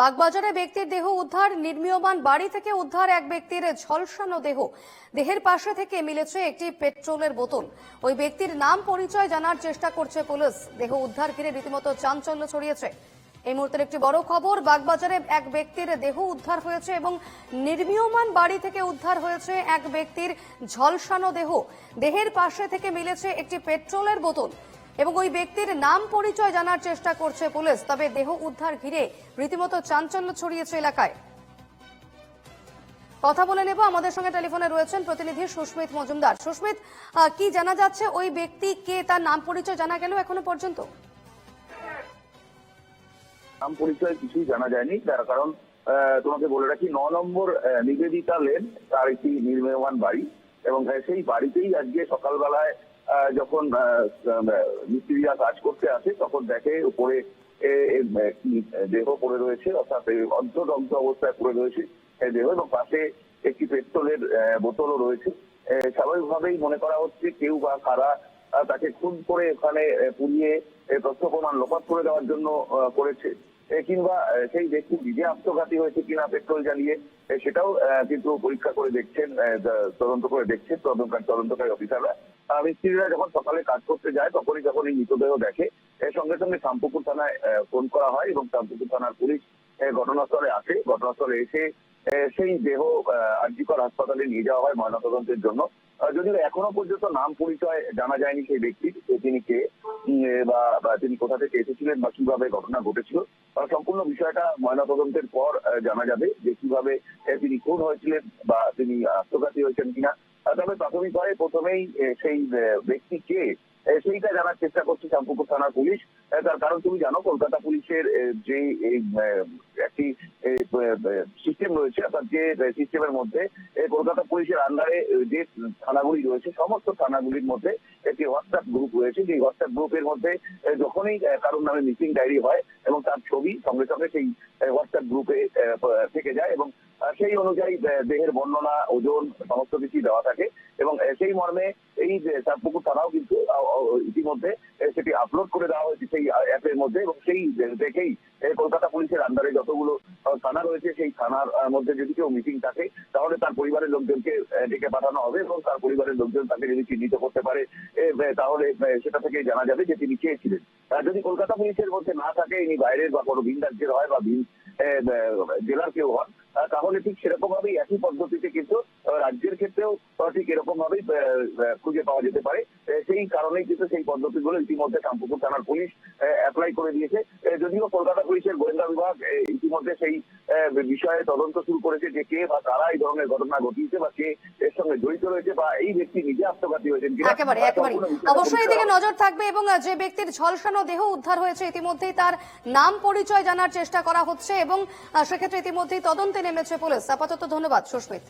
বাগবাজারে ব্যক্তির দেহ উদ্ধার। নির্মীয়মান বাড়ি থেকে উদ্ধার এক ব্যক্তির ঝলসানো দেহ। দেহের পাশে থেকে মিলেছে একটি পেট্রোলের বোতল। ওই ব্যক্তির নাম পরিচয় জানার চেষ্টা করছে পুলিশ। দেহ উদ্ধার ঘিরে রীতিমতো চাঞ্চল্য ছড়িয়েছে। এই মুহূর্তের একটি বড় খবর, বাগবাজারে এক ব্যক্তির দেহ উদ্ধার হয়েছে এবং নির্মীয়মান বাড়ি থেকে উদ্ধার হয়েছে এক ব্যক্তির ঝলসানো দেহ। দেহের পাশে থেকে মিলেছে একটি পেট্রোলের বোতল এবং ওই ব্যক্তির নাম পরিচয় জানার চেষ্টা করছে পুলিশ। তবে দেহ উদ্ধার ঘিরে রীতিমতো চাঞ্চল্য ছড়িয়েছে এলাকায়। কথা বলে নেব, আমাদের সঙ্গে টেলিফোনে রয়েছেন প্রতিনিধি সুস্মিত মজুমদার। সুস্মিত, কি জানা যাচ্ছে, ওই ব্যক্তি কে, তার নাম পরিচয় জানা গেল এখনো পর্যন্ত? নাম পরিচয় কিছুই জানা যায়নি, তার কারণ তোমাকে বলে রাখি 9 নম্বর নিবেদিতা লেন তার একটি নির্মীয়মান বাড়ি এবং সেই বাড়িতেই আজকে সকালবেলায় যখন মিস্ত্রিরা কাজ করতে আসে তখন দেখে উপরে দেহ পড়ে রয়েছে, অর্থাৎ অর্ধদগ্ধ অবস্থায় পড়ে রয়েছে দেহ এবং পাশে একটি পেট্রোলের বোতলও রয়েছে। স্বাভাবিকভাবেই মনে করা হচ্ছে কেউ বা কারা তাকে খুন করে ওখানে পুড়িয়ে তথ্য প্রমাণ লোপাট করে দেওয়ার জন্য করেছে, কিংবা সেই ব্যক্তি নিজে আত্মঘাতী হয়েছে কিনা পেট্রোল জ্বালিয়ে, সেটাও কিন্তু পরীক্ষা করে দেখছেন, তদন্ত করে দেখছেন তদন্তকারী অফিসাররা। মিস্ত্রিরা যখন সকালে কাজ করতে যায় তখনই যখন এই মৃতদেহ দেখে, সঙ্গে সঙ্গে শামপুকুর থানায় ফোন করা হয় এবং শামপুকুর থানার পুলিশ ঘটনাস্থলে আসে। ঘটনাস্থলে এসে সেই দেহ আরজিকর হাসপাতালে নিয়ে যাওয়া হয় ময়নাতদন্তের জন্য। যদিও এখনো পর্যন্ত নাম পরিচয় জানা যায়নি সেই ব্যক্তির, তিনি কে বা তিনি কোথা থেকে এসেছিলেন বা কিভাবে ঘটনা ঘটেছিল। সম্পূর্ণ বিষয়টা ময়নাতদন্তের পর জানা যাবে যে কিভাবে তিনি খুন হয়েছিলেন বা তিনি আত্মঘাতী হয়েছেন কিনা। তবে প্রাথমিকভাবে প্রথমেই সেই ব্যক্তি কে সেইটা জানার চেষ্টা করছে শামপুকুর থানার পুলিশ। তার কারণ তুমি জানো, কলকাতা পুলিশের যে একটি সিস্টেম রয়েছে, অর্থাৎ যে সিস্টেমের মধ্যে কলকাতা পুলিশের আন্ডারে যে থানাগুলি রয়েছে সমস্ত থানাগুলির মধ্যে একটি হোয়াটসঅ্যাপ গ্রুপ রয়েছে। যে হোয়াটসঅ্যাপ গ্রুপের মধ্যে যখনই কারোর নামে মিসিং ডায়েরি হয় এবং তার ছবি সঙ্গে সঙ্গে সেই হোয়াটসঅ্যাপ গ্রুপে থেকে যায় এবং সেই অনুযায়ী দেহের বর্ণনা, ওজন সমস্ত কিছু দেওয়া থাকে এবং সেই মর্মে এই শামপুকুর থানাও কিন্তু ইতিমধ্যে সেটি আপলোড করে দেওয়া হয়েছে সেই অ্যাপের মধ্যে এবং সেই দেখেই কলকাতা পুলিশের আন্ডারে যতগুলো থানা রয়েছে সেই থানার মধ্যে যদি কেউ মিটিং থাকে তাহলে তার পরিবারের লোকজনকে ডেকে পাঠানো হবে এবং তার পরিবারের লোকজন তাকে যদি চিহ্নিত করতে পারে তাহলে সেটা থেকে জানা যাবে যে তিনি কে ছিলেন। যদি কলকাতা পুলিশের মধ্যে না থাকে, ইনি বাইরের বা কোনো ভিন রাজ্যের হয় বা ভিন জেলার কেউ হন, তাহলে ঠিক সেরকম ভাবেই একই পদ্ধতিতে কিন্তু রাজ্যের ক্ষেত্রেও ঠিক এরকম ভাবেই খুঁজে পাওয়া যেতে পারে। সেই কারণেই কিন্তু সেই পদ্ধতিগুলো ইতিমধ্যে শামপুকুর থানার পুলিশ অ্যাপ্লাই করে দিয়েছে। যদিও কলকাতা পুলিশের গোয়েন্দা বিভাগ ইতিমধ্যে সেই বিষয়ে তদন্ত শুরু করেছে যে কে বা কারা এই ধরনের ঘটনা ঘটিয়েছে বা কে এর সঙ্গে জড়িত রয়েছে বা এই ব্যক্তি নিজে আত্মঘাতী হয়েছেন কিনা। একেবারে অবশ্যই এদিকে নজর থাকবে এবং যে ব্যক্তির ঝলসানো দেহ উদ্ধার হয়েছে ইতিমধ্যেই তার নাম পরিচয় জানার চেষ্টা করা হচ্ছে এবং সেক্ষেত্রে ইতিমধ্যেই তদন্তে নেমেছে পুলিশ। আপাতত ধন্যবাদ সুস্মিত।